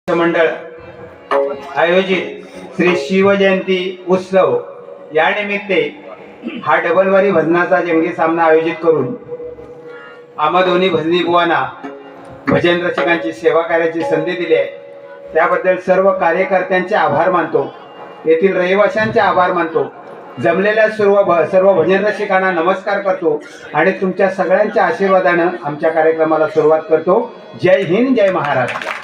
मंडळ आयोजित श्री शिवजयंती उत्सव या निमित्ते हा डबलवारी भजनाचा जंगी सामना आयोजित करून आम्हा दोन्ही भजनी बुवांना भजन रसिकांची सेवा करायची संधी दिली आहे. त्याबद्दल सर्व कार्यकर्त्यांचे आभार मानतो, येथील रहिवाशांचे आभार मानतो, जमलेल्या सर्व भजन रसिकांना नमस्कार करतो आणि तुमच्या सगळ्यांच्या आशीर्वादानं आमच्या कार्यक्रमाला सुरुवात करतो. जय हिंद, जय महाराष्ट्र.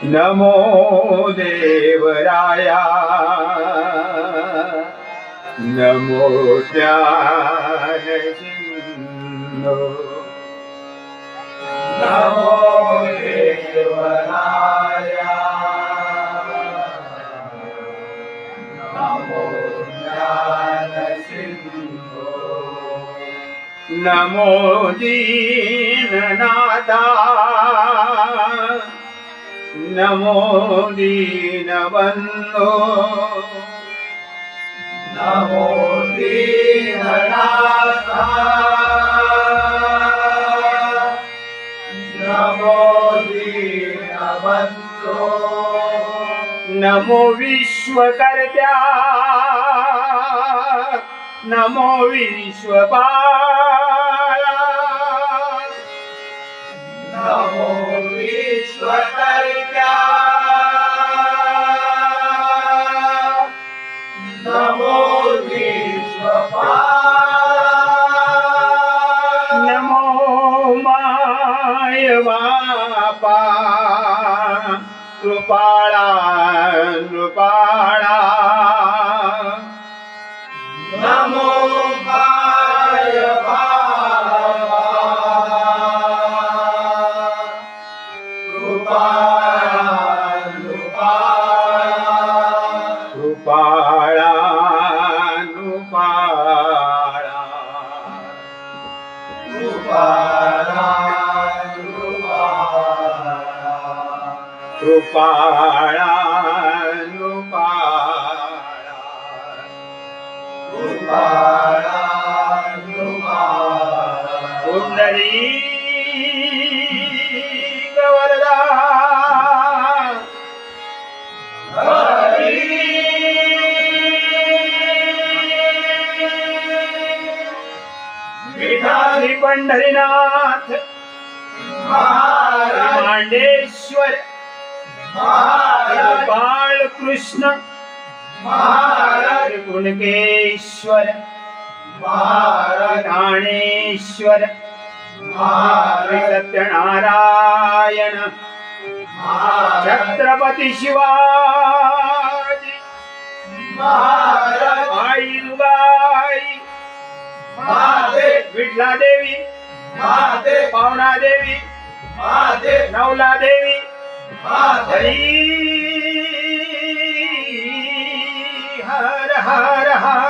नमो देवराया, नमो ज्ञान सिंधो, नमो देवराया, नमो ज्ञान सिंधो, नमो दीननाथा, नमो दीनबंधो, नमो दीननाथा, नमो दीनबंधो, नमो विश्वकर्त्या, नमो विश्वपाला, नमो विश्वकर्त्या, नमो विश्वपाला, नमो माय बापा कृपाळा नृपाळा, नमो माय बापा कृपाळा नृपाळा, कृपाळा नृपाळा, कृपाळा नृपाळा, सुंदरी गवरदा विठाली पंढरीनाथ मांडेश्वर बाळकृष्ण कुणकेश्वर ज्ञानेश्वर सत्यनारायण छत्रपती शिवाजी आईबाई विठला देवी पावना देवी नवला देवी हरी हर हर हर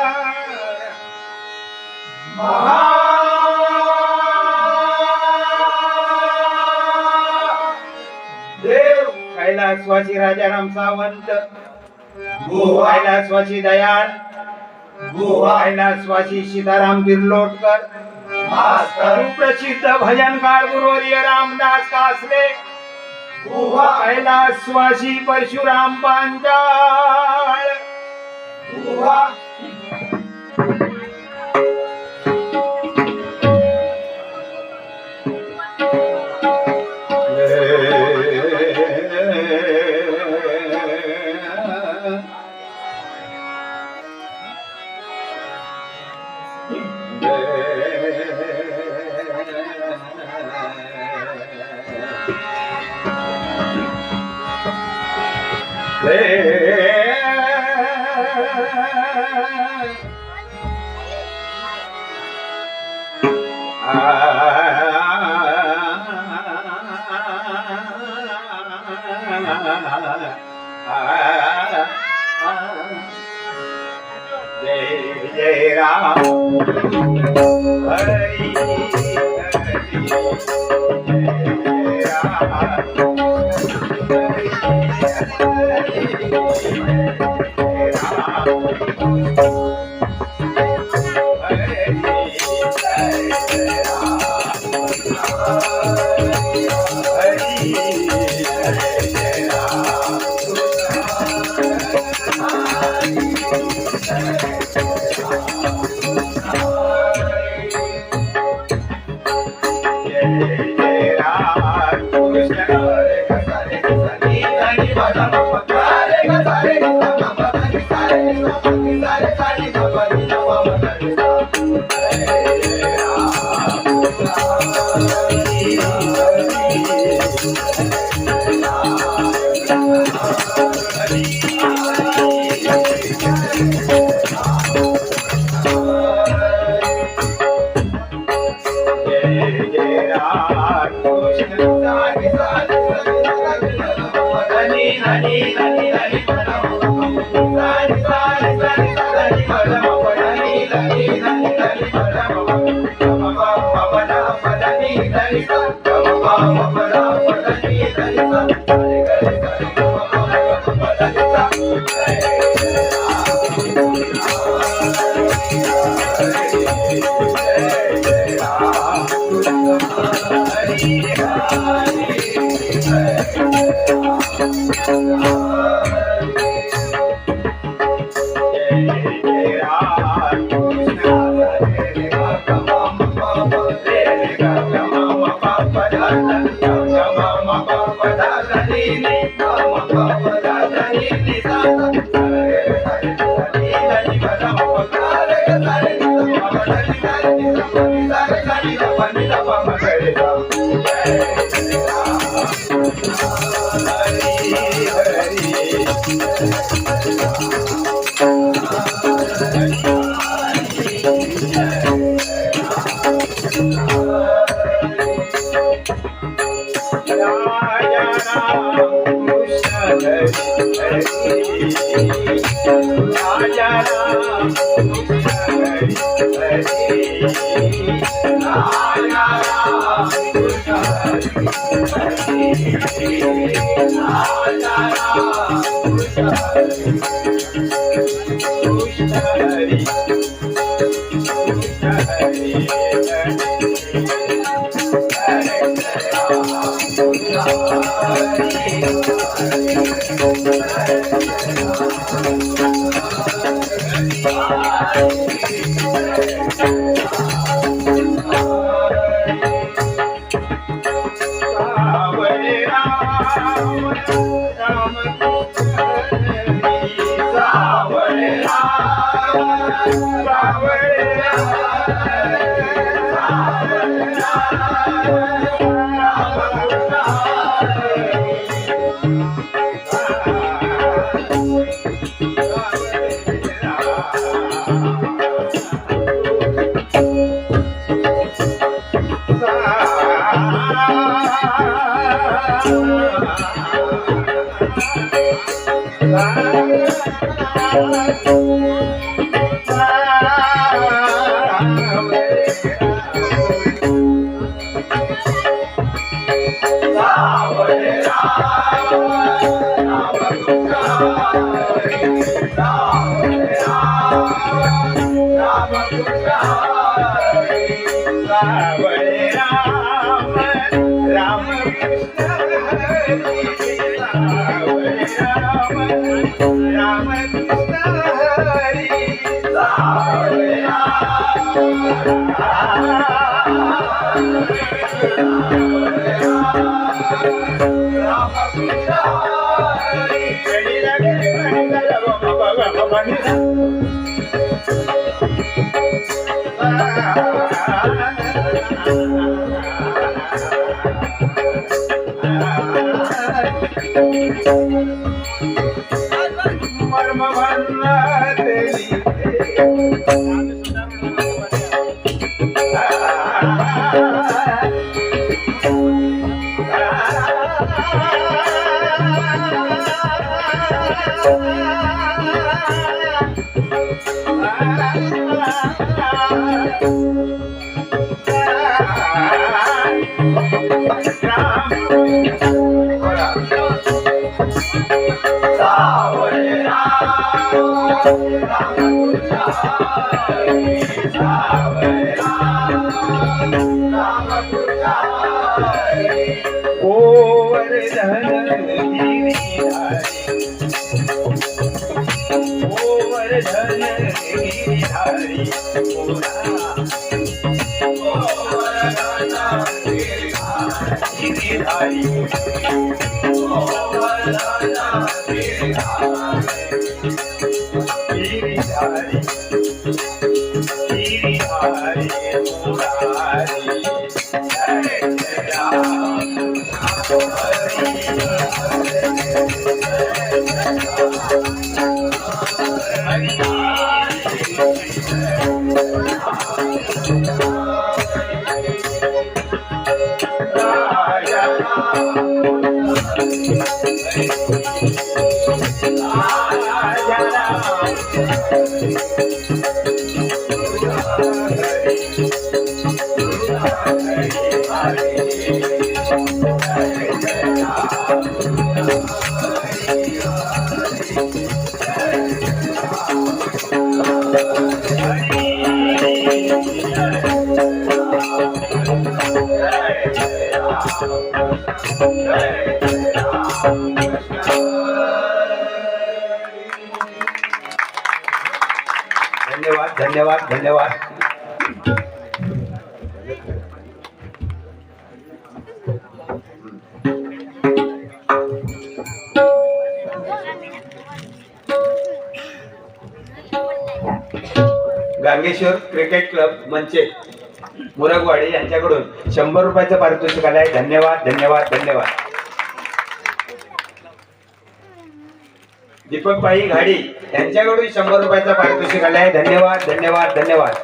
महादेव कैलासवासी राजाराम सावंत कैलासवासी दयाळ कैलासवासी सीताराम बिर्लोटकर सुप्रसिद्ध भजनकार गुरुवर्य रामदास कासले कैलासवासी परशुराम पांचाळ जय जय राम हरि हरि जय धन्यवाद धन्यवाद धन्यवाद. गांगेश्वर क्रिकेट क्लब मंचे मुरगवाडी यांच्याकडून 100 रुपयाचं पारितोषिक आलं आहे. धन्यवाद धन्यवाद धन्यवाद. दीपक बाई घाडी यांच्याकडून 100 रुपयाचं पारितोषिक आलं आहे. धन्यवाद धन्यवाद धन्यवाद.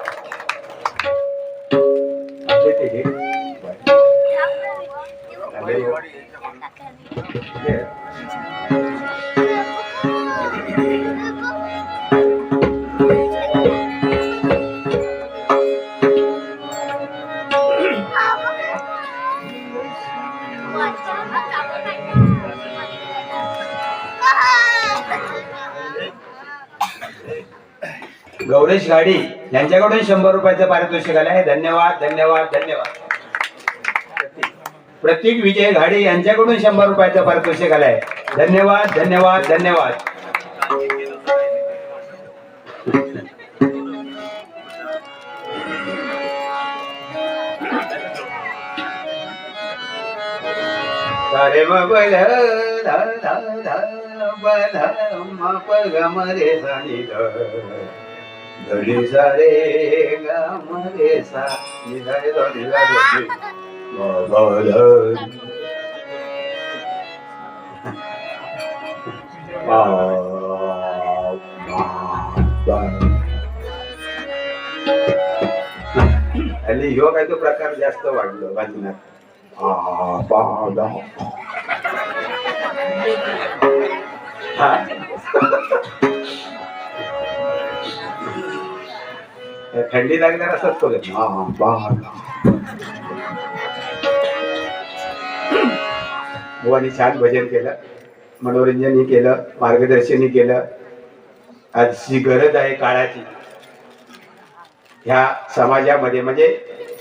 गौरेश घाडी यांच्याकडून 100 रुपयाचं पारितोषिक आलं आहे. धन्यवाद धन्यवाद धन्यवाद. प्रतीक विजय घाडे यांच्याकडून 100 रुपयाचं पारितोषिक आलंय. धन्यवाद धन्यवाद धन्यवाद. सारे बल धा धा धा बल म प ग म रे सा नि ध धडी सा रे ग म रे सा नि ध रे ध नि ध रे म ग ध हल्ली ह्यो काय तो प्रकार जास्त वाढलो वाजण्यात. थंडी लागल्यावर असंच करत. बुवानी छान भजन केलं, मनोरंजनही केलं, मार्गदर्शनही केलं. आजची गरज आहे काळाची ह्या समाजामध्ये. म्हणजे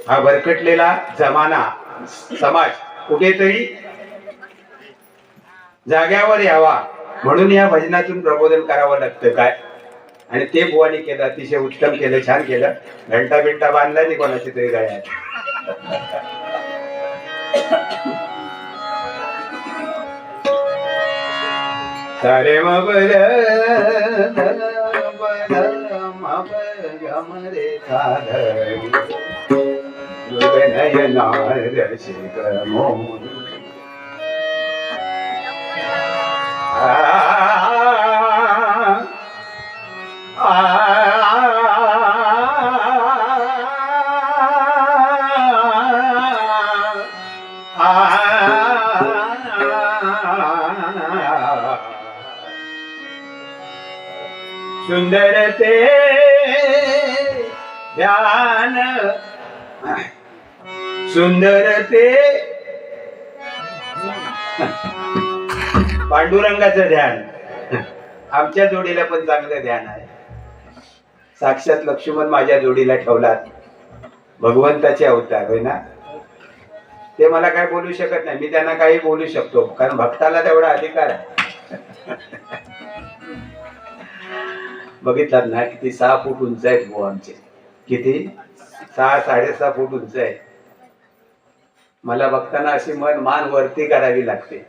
हा भरकटलेला जमाना समाज कुठेतरी जाग्यावर यावा म्हणून या भजनातून प्रबोधन करावं लागतं काय. आणि ते बुवानी केलं, अतिशय उत्तम केलं, छान केलं. घंटा बिंटा बांधला नाही कोणाची तरी गळ्यात. सारे मरे सुंदर ते ध्यान, सुंदर ते पांडुरंगाचं ध्यान. आमच्या जोडीला पण चांगलं ध्यान आहे. साक्षात लक्ष्मण माझ्या जोडीला ठेवलात, भगवंताचे अवतार होय ना. ते मला काय बोलू शकत नाही, मी त्यांना काही बोलू शकतो कारण भक्ताला तेवढा अधिकार आहे. बघितलात ना किती 6 फूट उंच आहेत भाऊ आमचे. किती 6 साडेसहा फूट उंच आहे. मला बघताना अशी मान वरती करावी लागते,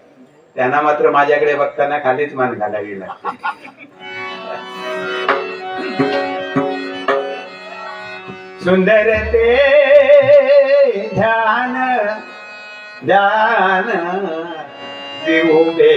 त्यांना मात्र माझ्याकडे बघताना खालीच मान घालावी लागते. सुंदर ते ध्यान ध्यान विभुदे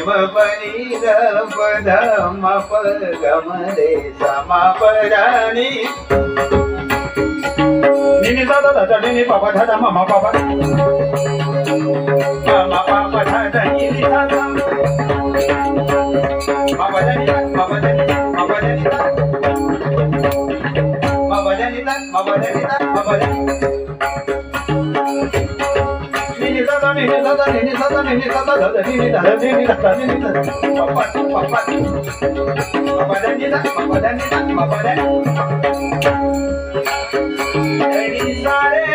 पनी द पद म प ग म रे स म प ध नि नि द द द नि प प ध ध म म प प म प प ध ध नि ध ध म प ध नि म प ध नि म प ध नि म प ध नि म प ध नि म प ध ni da da ni da da ni da da ni da da da ni da da ni da da ni da papa papa papa da ni da papa da ni da papa da ni sare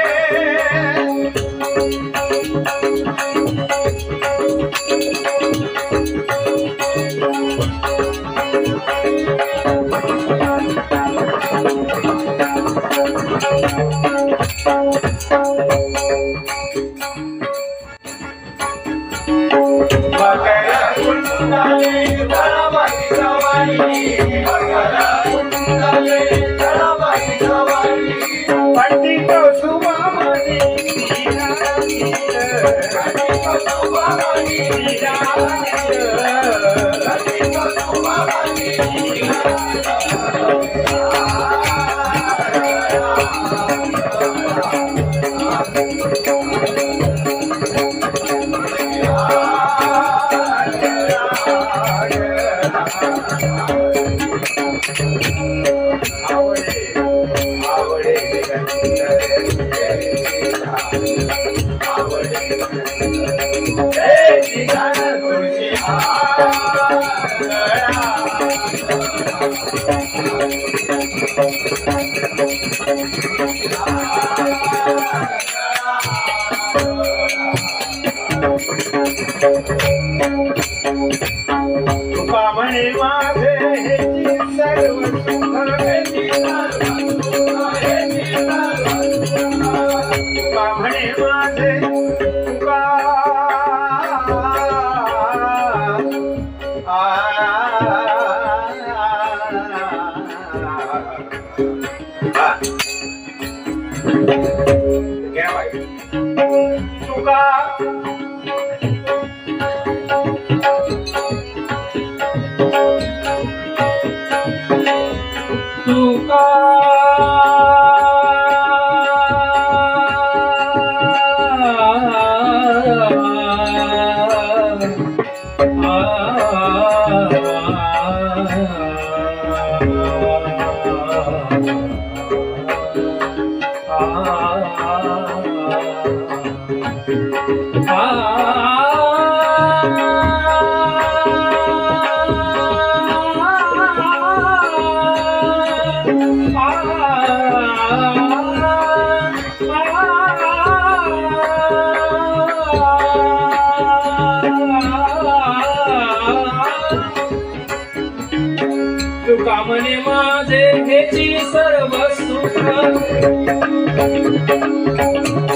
कामने माझे हेची सर्व सुख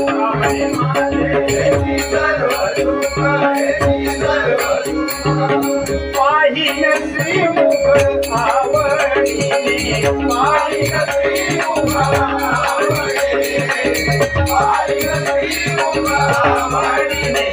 कामने माझे हेची सर्व सुख पाहिन श्रीमुख आवडीने पाहिन श्रीमुख आवडीने पाहिन श्रीमुख आवडीने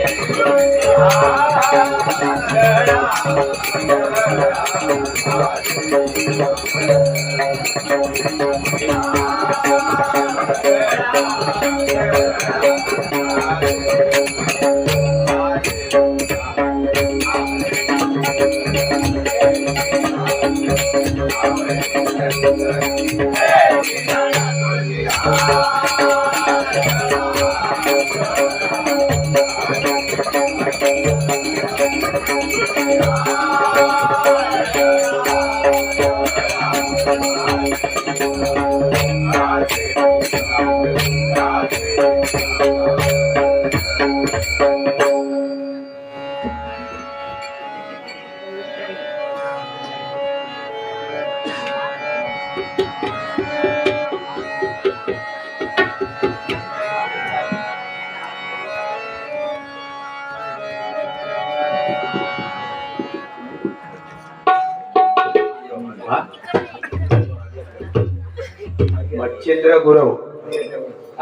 मच्छिंद्र गुरव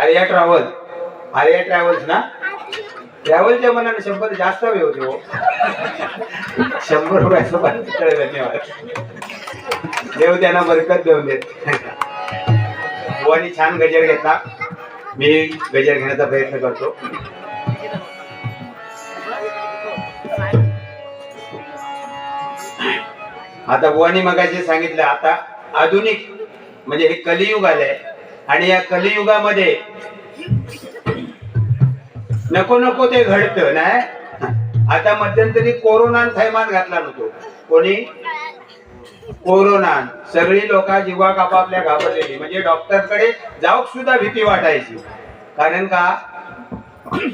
आर्या ट्रॅव्हल्स ना ट्रॅव्हलच्या मनाने शंभर जास्त वेळ होते हो. ₹100 पाकिट धन्यवाद. देव त्यांना बरकत देऊन देत. बुवानी छान गजर घेतला. मी गजर घेण्याचा प्रयत्न करतो. आता बुवानी मगाशी सांगितलं, आता आधुनिक म्हणजे हे कलियुग आलंय आणि या कलियुगामध्ये नको नको ते घडतं नाही. आता मध्यंतरी कोरोना थैमान घातला नव्हतो. कोणी? कोरोना. सगळी लोक जीवाक आपापल्या घाबरलेली, म्हणजे डॉक्टरकडे जाऊक सुद्धा भीती वाटायची. कारण का,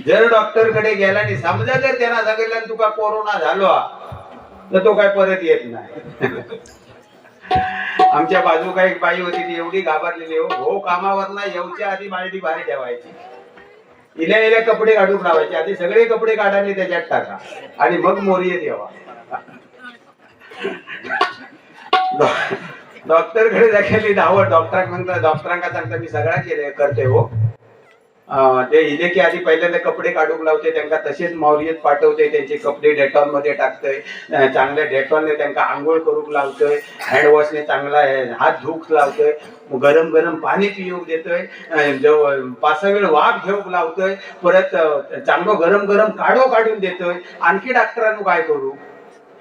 जर डॉक्टरकडे गेला आणि समजा जर त्यांना सांगितलं तुका कोरोना झालो तर तो काय परत येत नाही. आमच्या बाजू काही बाई होती ती एवढी घाबरलेली, हो कामावर ना येऊच्या आधी बालटी बाहेर ठेवायची, इल्या इल्या कपडे काढून लावायचे, आधी सगळे कपडे काढायला त्याच्यात टाका आणि मग मोरी देवा. डॉक्टरकडे जायची धावत. डॉक्टरांना सांगता मी सगळा केले करते हो. ते इले की आधी पहिल्यांदा कपडे काढून लावते, त्यांना तसेच मौर्यत पाठवते, त्यांचे कपडे डेटॉल मध्ये टाकतोय, चांगल्या डेटॉलने त्यांना आंघोळ करून लावतोय, हँडवॉशने चांगला हात धुक लावतोय, गरम गरम पाणी पिऊ देतोय, 5-6 वेळ वाफ घेऊ लावतोय, परत चांगलं गरम गरम काढून देतोय. आणखी डॉक्टरांना काय करू?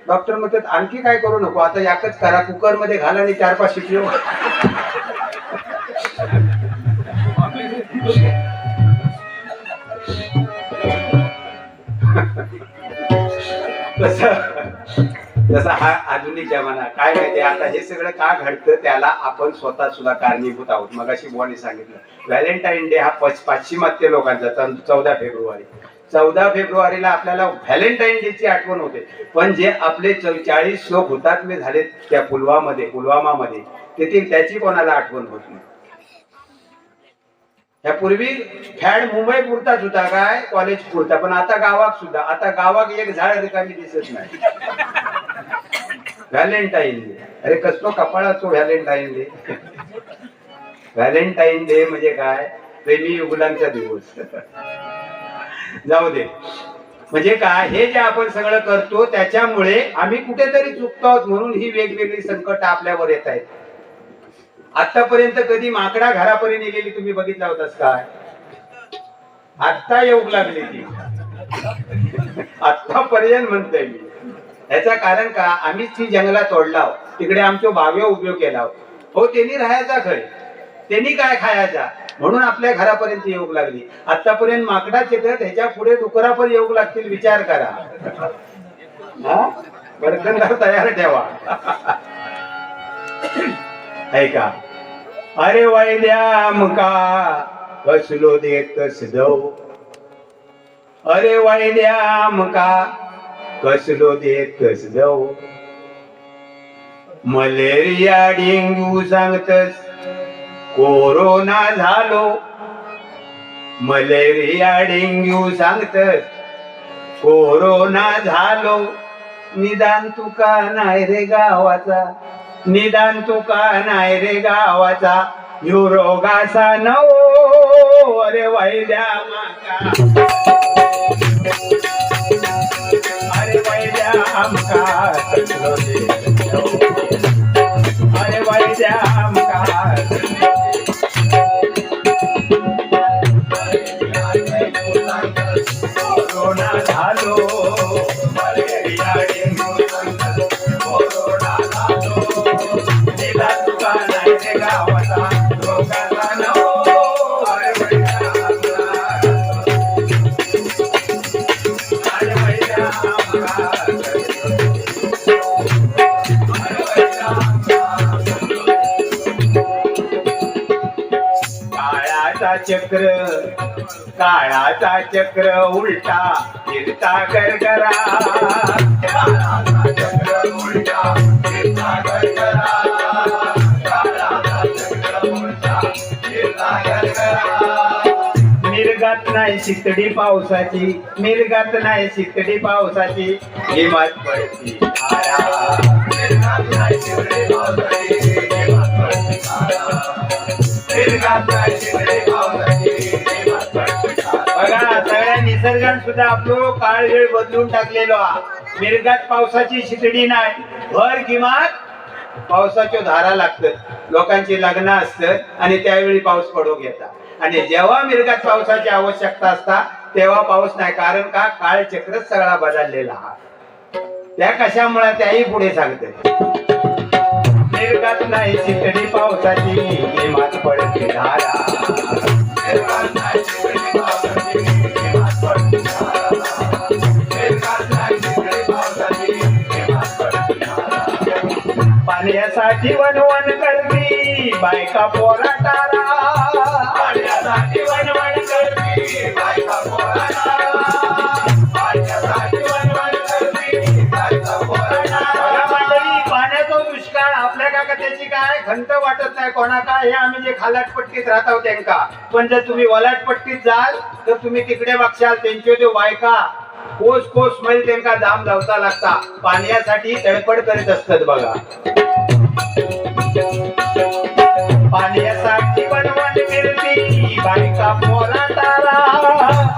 डॉक्टर म्हणतात आणखी काय करू नको, आता याकच करा, कुकर मध्ये घाला आणि 4-5 शिटी. तसा हा आधुनिक जमाना. काय माहिती आता हे सगळं का घडतं, त्याला आपण स्वतः सुद्धा कारणीभूत आहोत. मगाशी बुवानी सांगितलं व्हॅलेंटाईन डे हा पाश्चिमात्य लोकांचा 14 फेब्रुवारी. 14 फेब्रुवारीला आपल्याला व्हॅलेंटाईन डे ची आठवण होते, पण जे आपले 40 लोक हुतात्मे झाले त्या पुलवामामध्ये तेथे त्याची कोणाला आठवण होत नाही. यापूर्वी फॅड मुंबई पुरताच होता, काय कॉलेज पुरता, पण आता गावात सुद्धा, आता गावात एक झाड रिकामी दिसत नाही. व्हॅलेंटाईन डे, अरे कसलो कपाळाचो व्हॅलेंटाईन डे. व्हॅलेंटाईन डे म्हणजे काय, प्रेमी युगुलांचा दिवस. जाऊ दे. म्हणजे काय, हे जे आपण सगळं करतो त्याच्यामुळे आम्ही कुठेतरी चुकतो आहोत, म्हणून ही वेगवेगळी संकट आपल्यावर येत आहेत. आतापर्यंत कधी माकडा घरापर्यंत गेलेली तुम्ही बघितला होतास काय? आत्ता येऊ लागली ती. आतापर्यंत म्हणतोय मी. याचं कारण का, आम्हीच ती जंगला तोडला, तिकडे आमच्या बाव्या उपयोग केला हो. त्यांनी राहायचा खरे, त्यांनी काय खायचा, म्हणून आपल्या घरापर्यंत येऊ लागली. आतापर्यंत माकडाच येतात, ह्याच्या पुढे डुकरा पण येऊ लागतील, विचार करा. बरकंदार तयार ठेवा. ऐका, अरे वैद्या मुका कसलो देतस दव, अरे वैद्या मुका कसलो देतस दव, मलेरिया डेंग्यू सांगतस कोरोना झालो, मलेरिया डेंग्यू सांगतस कोरोना झालो, निदान तुका नाही रे गावाचा, निदान तुका नाही रे गावाचा, ह्यो रोगाचा नवो, अरे वैद्या माका, अरे वैद्या आमका, अरे वैद्या आमका. कोरोना झालो, मलेरिया डेंग्यू कोरोना झालो, निदान तुका नाही रे गावाचा, रोगाचा नवो, अरे वैद्या काळाचा चक्र उलटा फिरता गरगरा, काळाचा चक्र उलटा फिरता गरगरा, काळाचा चक्र उलटा फिरता गरगरा. निर्गात नाही शितडी पावसाची, निर्गात नाही शितडी पावसाची, हिमात पडती धारा, निर्गात नाही शितडी पावसाची, हिमात पडती धारा, निर्गात नाही शितडी पावसाची, हिमात पडती धारा. बघा, सगळ्या निसर्गाने सुद्धा आपलो काळ वेळ बदलून टाकलेलो. मिरगात पावसाची शितडी नाही, भर किमान पावसाच्या धारा लागतात. लोकांची लग्न असतात आणि त्यावेळी पाऊस पडू घेतात. आणि जेव्हा मिरगात पावसाची आवश्यकता असता तेव्हा पाऊस नाही. कारण का? काळचक्रच सगळा बदललेला हा. त्या कशामुळे त्याही पुढे सांगते. मिरगात नाही शितडी पावसाची, किमान पडते धारा. मिरगात नाही शितडी पावसाची, किमान पडते धारा. मिरगात नाही शितडी पावसाची, किमान पडते धारा. पाण्यासाठी वनवन करती बायका पोरा तारा. पाण्यासाठी वणवण करती बायका पोरा तारा. पाण्यासाठी वणवण करती बायका पोरा तारा. बघा मंडळी, पाण्याचा दुष्काळ आपल्या का त्याची काय खंत वाटत नाही कोणा काय. हे आम्ही जे खालाटपट्टीत राहत आहोत त्यांका. पण जर तुम्ही वलाटपट्टीत जाल तर तुम्ही तिकडे बघशाल त्यांचे जो बायका कोस कोस मैल त्यांना जाम धावता लागता. पाण्यासाठी तळपड करीत असतात बघा. पाण्यासाठी वनवन फिरती बायका पोरा तारा.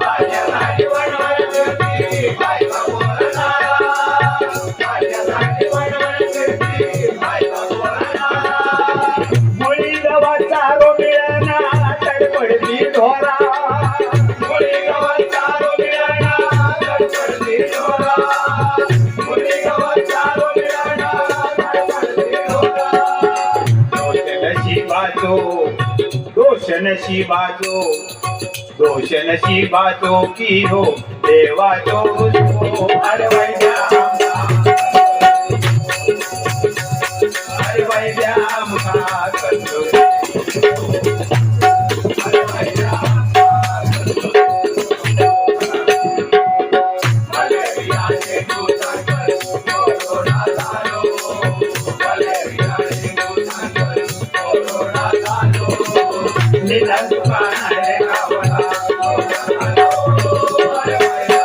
पाण्यासाठी वणवण करती बायका पोरा तारा. पाण्यासाठी वणवण करती बायका पोरा तारा. मुळी गव्हाचा रो मिळना तडपडती ढोरा. मुळी गव्हाचा रो मिळाला तडपडती ढोरा. मुळी गव्हाचा रो मिळाला तडपडती ढोरा. दोष नशिबाचो दोष नशिबाचो की हो देवाचो उसको अडवायच्या. अडवायच्या आमका करतो. मलेरियाचे दूतांकर कोरोना झालो. मलेरियाचे दूतांकर कोरोना झालो. निदान दुकानाने गावाला कोरोना झालो. अरे बाया,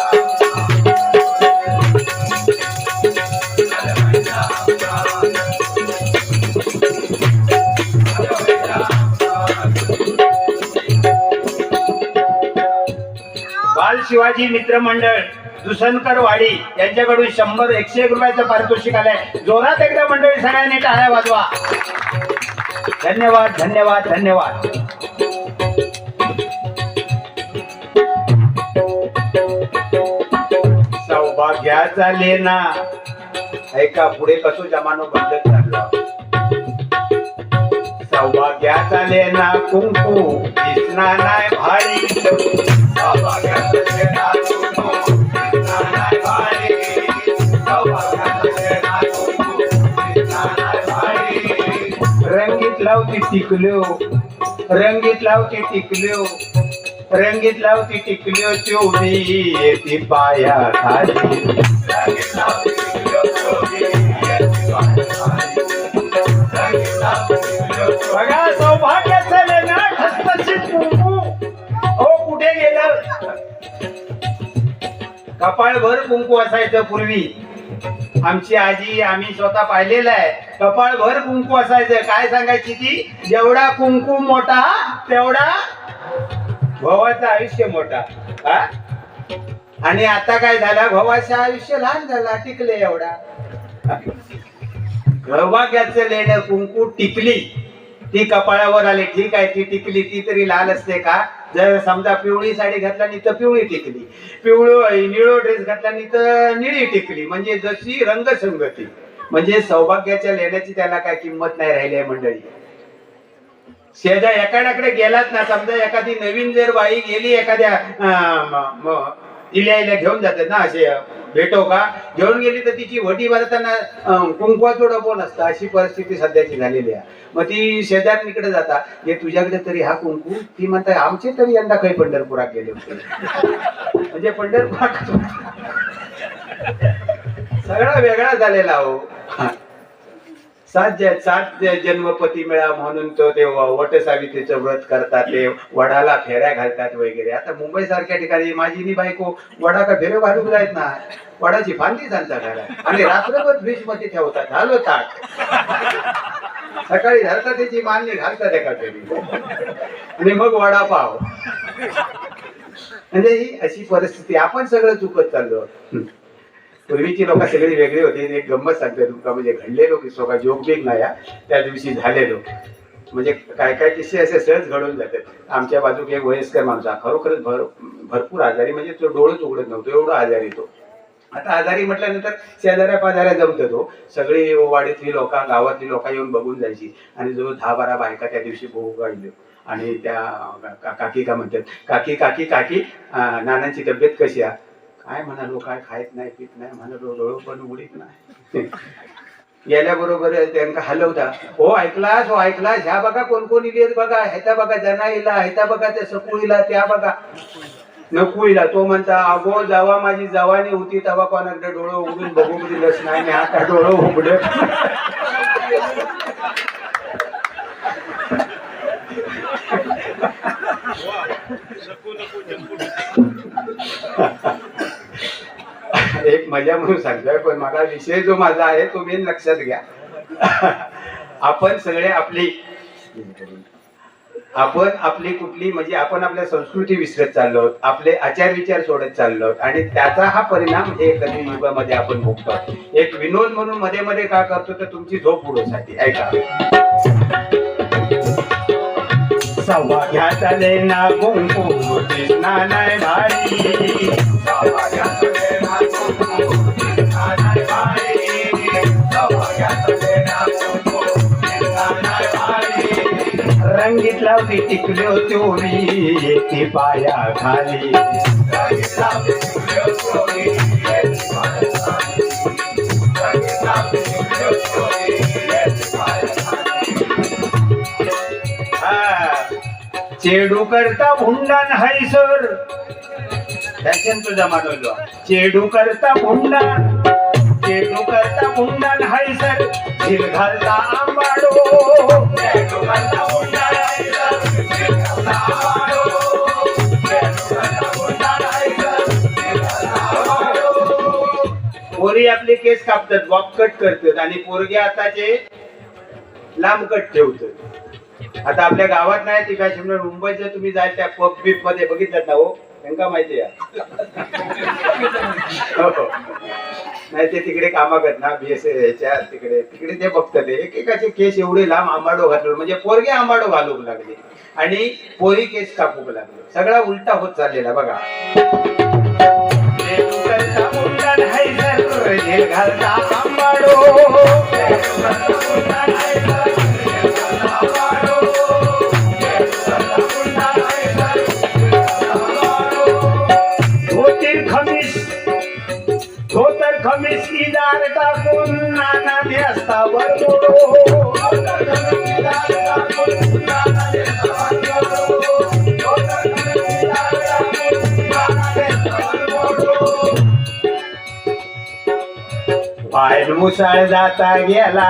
बाल शिवाजी मित्र मंडळ दुसनकर वाडी यांच्याकडून 100-101 रुपयाचं पारितोषिक आलंय. जोरात एकदा मंडळी सगळ्यांनी टाळ्या वाजवा. धन्यवाद धन्यवाद धन्यवाद. सौभाग्याचा लेना ऐका पुढे कसं जमानो बदलत चाललो. सौभाग्याचा लेना कुंकू दिसना नाही भारी. सौभाग्याचं लेणा कुंकू दिसना नाही भारी. सौभाग्याचं लेणा कुंकू दिसना नाही भारी. रंगीत लावती टिकल्यो रंगीत लावती टिकल्यो रंगीत लावती टिकल्यो चोवी येती पाया खाली. रंगीत लावती टिकल्यो चोवी येती पाया खाली. रंगीत लावती टिकल्यो चोवी. बघा सौभाग्याचं लेना ठसठशीत कुंकू. हो कुठे गेलं? कपाळभर कुंकू असायचं पूर्वी. आमची आजी आम्ही स्वतः पाहिलेलं आहे. कपाळभर कुंकू असायचं. काय सांगायची ती? जेवढा कुंकू मोठा तेवढा भावाचं आयुष्य मोठा. हा? आणि आता काय झालं? भावाचं आयुष्य लहान झाला. टिकले एवढा. सौभाग्याचं लेणं कुंकू टिकली ती कपाळावर आली. ठीक आहे ती टिकली ती तरी लाल असते का? जर समजा पिवळी साडी घातल्यानी तर पिवळी टिकली. निळो ड्रेस घातल्यानी तर निळी टिकली. म्हणजे जशी रंगसंगती. म्हणजे सौभाग्याच्या लेण्याची त्याला काय किंमत नाही राहिली आहे मंडळी. शेजा एखाद्याकडे गेलात ना, समजा एखादी नवीन जर बाई गेली एखाद्या इल्या घेऊन जातात ना, असे भेटो का घेऊन गेली तर तिची वटी भरताना कुंकवाचं डबो नसतं. अशी परिस्थिती सध्याची झालेली आहे. मग ती शेजारणीकडे जाता, हे तुझ्याकडे तरी हा कुंकू? ती म्हणता आमचे तरी यंदा काही पंढरपुरात गेले होते. म्हणजे पंढरपुरात सगळा वेगळा झालेला हो. 7 जन्मपती मिळा म्हणून तो ते वटसावित्रीचं व्रत करतात, ते वडाला फेऱ्या घालतात वगैरे. आता मुंबई सारख्या ठिकाणी माझी बायको वडा का फेऱ्या घालून जायत ना, वडाची फांदी सांगतात घरात आणि रात्रभर फ्रीज मध्ये ठेवतात. झालं ताट. सकाळी घालतात त्याची मान्य घालतात एका तरी आणि मग वडापाव. म्हणजे ही अशी परिस्थिती. आपण सगळं चुकत चाललो. पूर्वीची लोक सगळी वेगळी होती. एक गंमत सांगते तुमका, म्हणजे घडलेलो किस्सो का जोक बिग नाही हा. त्या दिवशी झालेलो म्हणजे काय काय किस्से असे सहज घडून जातात. आमच्या बाजूक एक वयस्कर माणूस हा, खरोखरच भरपूर आजारी, म्हणजे तो डोळंच उघडत नव्हतो एवढा आजारी तो. आता आजारी म्हटल्यानंतर शेजाऱ्या पाजाऱ्या जमतो तो, सगळी वाडीतली लोक गावातली लोक येऊन बघून जायची. आणि जो 10-12 बायका त्या दिवशी भोग गायलो. आणि त्या काकी का म्हणतात, काकी काकी काकी नानांची तब्येत कशी आहे? काय म्हणालो, काय खायत नाही पित नाही म्हणालो, डोळं पण उघडीत नाही. गेल्याबरोबर त्यांना हलवता, हो ऐकलास हो ऐकलास, ह्या बघा कोण कोण इले बघा, ह्याचा बघा जनाईला, ह्याचा बघा त्या सकुळीला, त्या बघा नकुळीला. तो म्हणता, अगो जेव्हा माझी जवानी होती तेव्हा कोणाकडे डोळं उघडून बघू दिलंच नाही, मी आता डोळं उघड. एक मजा म्हणून सांगतोय, पण मला विषय जो माझा आहे तो मेन लक्षात घ्या. आपण सगळे आपण आपली कुठली म्हणजे आपण आपल्या संस्कृती विसरत चाललो, आपले आचार विचार सोडत चाललो, आणि त्याचा हा परिणाम हे कलियुगामध्ये आपण भोगतो. एक विनोद म्हणून मध्ये मध्ये का करतो तर तुमची झोप उडवण्यासाठी. ऐका, सौभाग्याचा लेना कुंकू दिसना नाही भारी, सौभाग्याचा लेना कुंकू दिसना नाही भारी, सौभाग्याचा लेना कुंकू दिसना नाही भारी. रंगीत लावली टिकल्यो चोरी येते पाया खाली, रंगीत लावली टिकल्यो चोरी येते पाया खाली, रंगीत लावली टिकल्यो चोरी येते पाया खाली. चेडू करता भुंडान हैसर, फॅशन तुझा मानवलो. चेडू करता भुंडान, चेडू करता भुंडान हैसर, झिल घालता आंबाडो, चेडू करता भुंडान हैसर, झिल घालता आंबाडो, चेडू करता भुंडान हैसर, झिल घालता आंबाडो. पोरी आपले केस कापतात, बॉब कट करतात, आणि पोरगे आताचे लांब कट ठेवतात. आता आपल्या गावात नाही ती फॅशन, मुंबईचं तुम्ही जाल त्या पब बीप मध्ये बघितलं ना, हो त्यांना माहिती आहे. नाही ते तिकडे कामा करत ना, BS ह्याच्या तिकडे तिकडे ते बघतात, एकेकाचे केस एवढे लांब आंबाडो घातलो, म्हणजे पोरगे आंबाडो घालूक लागले आणि पोरी केस कापूक लागलो. सगळा उलटा होत चाललेला बघा. घालता आंबाडो, धोतर खमीस इदार टाकून नाना असता वाईन मुसाळ जाता गेला,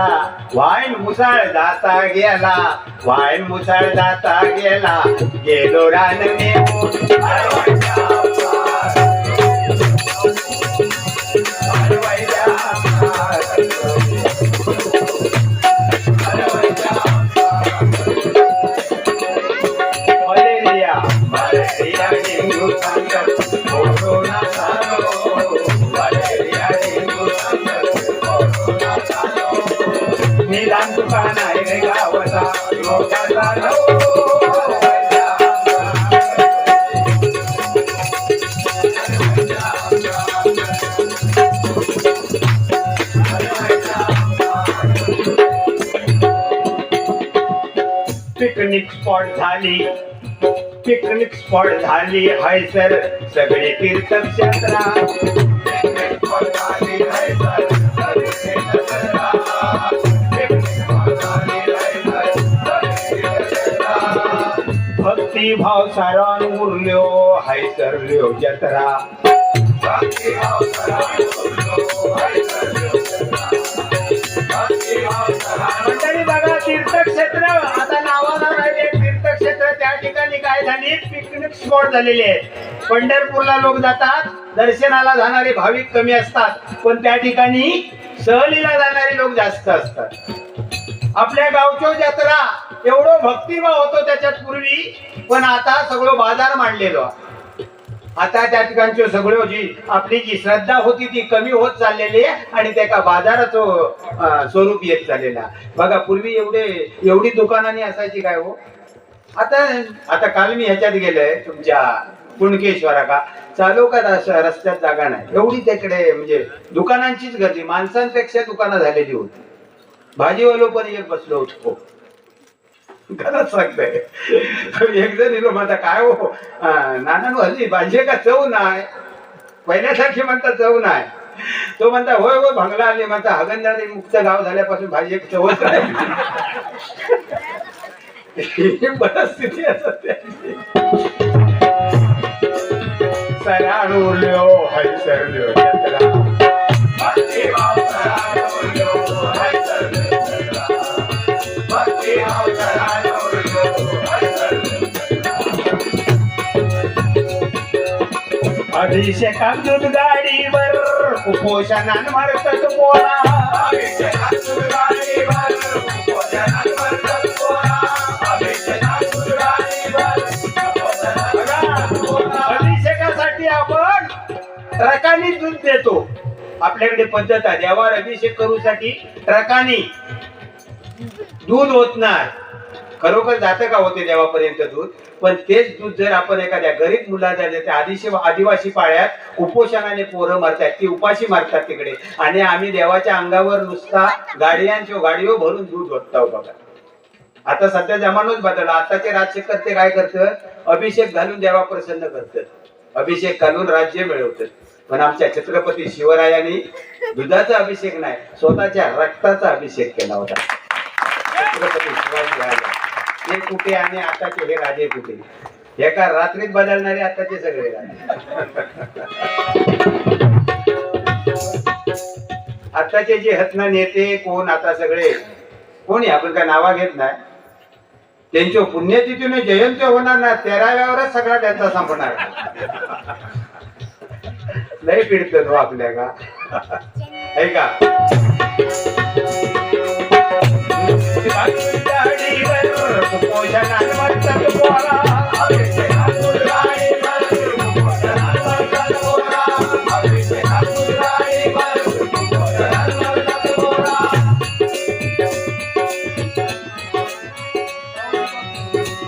वाईन मुसाळ जाता गेला, वाईन मुसाळ जाता गेला, गेलो रान निदान दुकान आहे गावाचा लोकांचा. पिकनिक स्पॉट झाली, पिकनिक स्पॉट झाली हैसर, सगळे तीर्थक्षेत्रा. भक्ती भाव सारान उरल्यो हैसरल्यो जत्रा. मंडळी बघा, तीर्थक्षेत्र आता नावाला राहिले तीर्थक्षेत्र, त्या ठिकाणी काय झाली, पिकनिक स्पॉट झालेले आहेत. पंढरपूरला लोक जातात, दर्शनाला जाणारे भाविक कमी असतात, पण त्या ठिकाणी सहलीला जाणारे लोक जास्त असतात. आपल्या गावचो जत्रा एवढं भक्तिभाव होतो त्याच्यात पूर्वी, पण आता सगळं बाजार मांडलेलो. आता त्या ठिकाणची सगळं जी आपली जी श्रद्धा होती ती कमी होत चाललेली आहे आणि त्या बाजाराचं स्वरूप येत चाललेला. बघा पूर्वी एवढी दुकानांनी असायची काय हो. आता आता काल मी ह्याच्यात गेलोय तुमच्या कुणकेश्वरा का चालू का रस्त्यात जागा नाही एवढी तिकडे म्हणजे दुकानांचीच गर्दी माणसांपेक्षा दुकानं झालेली होती. भाजीवालो पण एक बसलो होतो खरंच सांगतोय. एक जण येलो म्हणता काय हो नाना हल्ली भाजी का चव नाही पहिल्यासारखी म्हणता चव नाही. तो म्हणता होय होय भांगला आले म्हणता हगनदारी मुक्त गाव झाल्यापासून भाजी एक चवच राहिली. परिस्थिती असते सराणुल्यो हाय सरल्यो अभिषेकात दूध गाडीवर उपोषणान मारतात पोळा. अभिषेकासाठी आपण ट्रकानी दूध देतो. आपल्याकडे पद्धत आहे देवावर अभिषेक करूसाठी ट्रकानी दूध होत नाही. खरोखर जातं का होते देवापर्यंत दूध. पण तेच दूध जर आपण एखाद्या गरीब मुलाला त्या आदिवासी पाड्यात उपोषणाने पोरं मारतात ती उपाशी मारतात तिकडे आणि आम्ही देवाच्या अंगावर नुसता गाडीवर भरून दूध ओततो. बघा आता सध्या जमानोच बदलला. आताचे राज्यकर्ते काय करतात अभिषेक घालून देवा प्रसन्न करतात अभिषेक घालून राज्य मिळवतात. पण आमच्या छत्रपती शिवरायांनी दुधाचा अभिषेक नाही स्वतःच्या रक्ताचा अभिषेक केला होता. छत्रपती शिवाजी राजा हे कुठे आणि आताचे हे राजे कुठे एका रात्रीत बदलणारे आताचे सगळे राजे. आताचे जे हत्ना नेते कोण आता सगळे कोणी आपण काय नावा घेत नाही. त्यांच्या पुण्यतिथीने जयंती होणार ना 13व्यावरच सगळा त्यांचा संपणार. लय पिडत हो आपल्या का आहे का.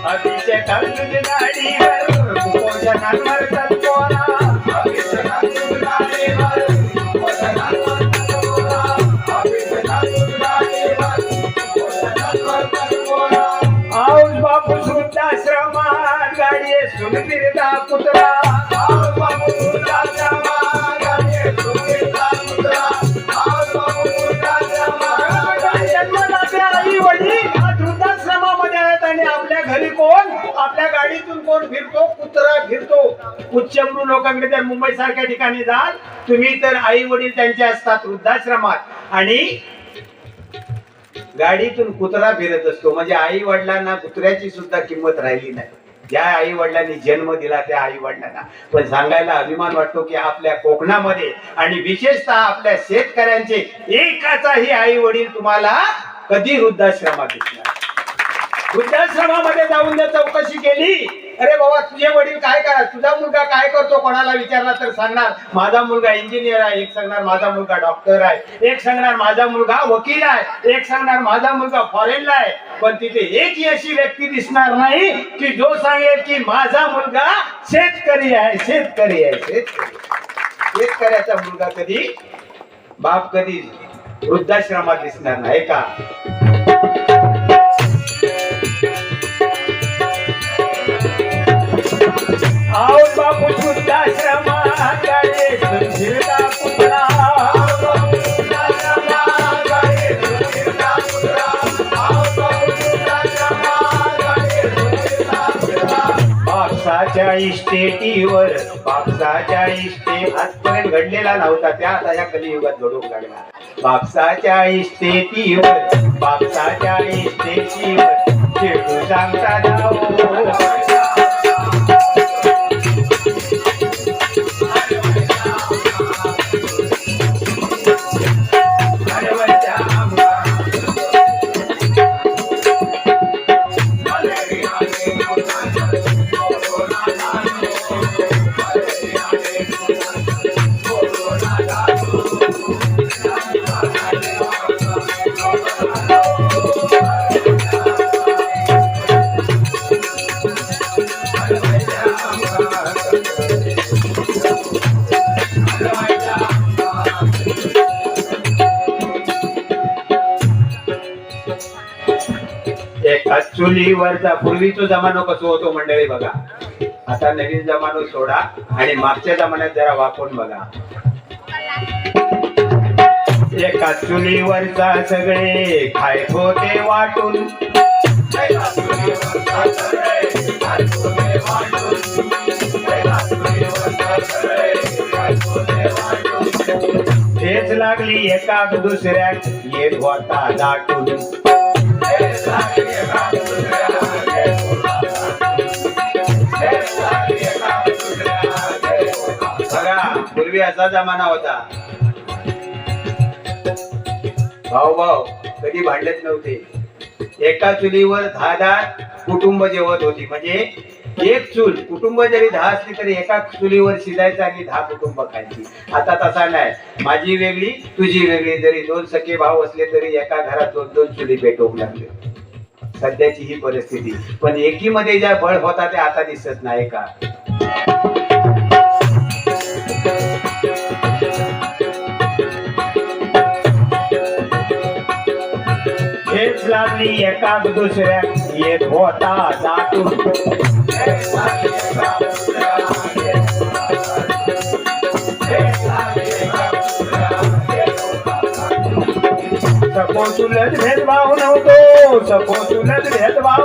अभिषेकात दूध गाडीवर उपोषणान मारतात पोळा. औस बापू वृद्धाश्रमात गाडी सुन फिरता कुत्रा. आई वडील वृद्धाश्रमामध्ये आहेत आणि आपल्या घरी कोण आपल्या गाडीतून कोण फिरतो कुत्रा फिरतो. उच्चभ्रू लोकांकडे जर मुंबई सारख्या ठिकाणी जाल तुम्ही तर आई वडील त्यांचे असतात वृद्धाश्रमात आणि गाडीतून कुत्रा फिरत असतो. म्हणजे आई वडिलांना कुत्र्याची सुद्धा किंमत राहिली नाही. ज्या आई वडिलांनी जन्म दिला त्या आई वडिलांना पण सांगायला अभिमान वाटतो की आपल्या कोकणामध्ये आणि विशेषतः आपल्या शेतकऱ्यांचे एकाचाही आई वडील तुम्हाला कधी वृद्धाश्रमात दिसणार. वृद्धाश्रमामध्ये जाऊन जर चौकशी केली अरे बाबा तुझे वडील काय करा तुझा मुलगा काय करतो कोणाला विचारला तर सांगणार माझा मुलगा इंजिनियर आहे एक सांगणार माझा मुलगा डॉक्टर आहे एक सांगणार माझा मुलगा वकील आहे एक सांगणार माझा मुलगा फॉरेनला आहे. पण तिथे एक अशी व्यक्ती दिसणार नाही की जो सांगेल की माझा मुलगा शेतकरी आहे शेतकरी आहे शेतकरी. शेतकऱ्याचा मुलगा कधी बाप कधी वृद्धाश्रमात दिसणार नाही का. औस बापू वृद्धाश्रमात गाडी सुन फिरता कुत्रा. बापसाच्या इस्टेटीवर बापसाच्या इस्टेट आजपर्यंत घडलेला नव्हता त्या आता या कलियुगात घडून लागला. बापसाच्या इस्टेटीवर बापसाच्या इस्टेटीवर शेटू सांगता जाओ. एका चुलीवरचा पूर्वीचा जमानो कसं होतो मंडळी बघा. आता नवीन जमानो सोडा आणि मागच्या जमान्यात जरा वापरून बघा. एका चुलीवरचा सगळे खायत होते वाटून, एका चुलीवरचा सगळे खायत होते वाटून, एका चुलीवरचा सगळे खायत होते वाटून. तेच लागली एका दुसऱ्यात येत होता दाटून, तेच लागली एका दुसऱ्यात येत होता दाटून, तेच लागली एका दुसऱ्यात येत होता. बघा पूर्वी असा जमाना होता. भाऊ भाऊ कधी भांडत नव्हते. एका चुलीवर 10 कुटुंब जेवत होती. म्हणजे एक चूल कुटुंब जरी 10 असली तरी एका चुलीवर शिजायचं आणि 10 कुटुंब खायची. आता तसा नाही. माझी वेगळी तुझी वेगळी. जरी 2 सखे भाऊ असले तरी एका घरात 2-2 चुली पेटवू लागले. सध्याची ही परिस्थिती. पण एकीमध्ये ज्या बळ होता ते आता दिसत नाही का. हेच लागली एका दुसऱ्या येत होता दाटून, तेच लागली एका दुसऱ्यात येत होता दाटून, तेच लागली एका दुसऱ्यात येत होता दाटून. सखो चुलत भेदभाव नव्हतो, सखो चुलत भेदभाव,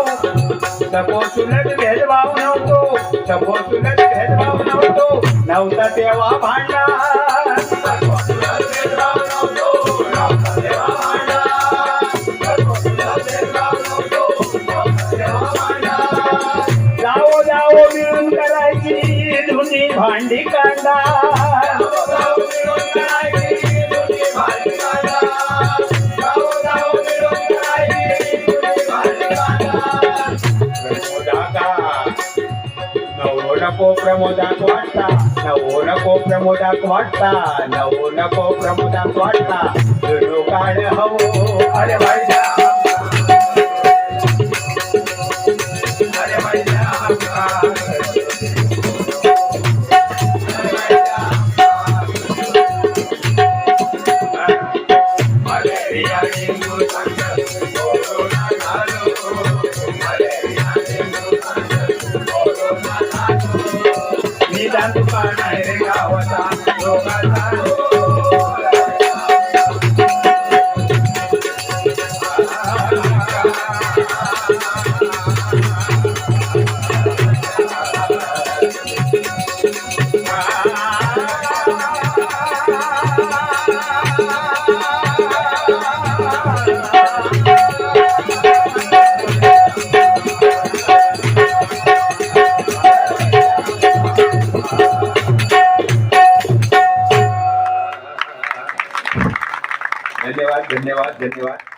सखो चुलत भेदभाव नव्हतो, सखो चुलत भेदभाव नव्हतो. नव्हता तेव्हा भांडण, सखो चुलत भेदभाव नव्हतो, नव्हता तेव्हा भांडण. सखो चुलत भेदभाव नव्हतो, नव्हता तेव्हा भांडण. जाओ जाओ मिळून करायची धुनी भांडी कांदा, जाओ जाओ मिळून करायची धुनी भांडी कांदा, जाओ जाओ मिळून करायची धुनी भांडी कांदा. नवो नको प्रमोदात वाटता, नवो नको प्रमोदात वाटता, नवो नको प्रमोदात वाटता. जणू काढ हवो अरे भाईजा, अरे भाईजा, मलेरिया डेंगू संकट कोरोना झालो, मलेरिया डेंगू संकट कोरोना झालो. निदान दुकान आहे रे गावाचा लोकांचा धन्यवाद धन्यवाद धन्यवाद.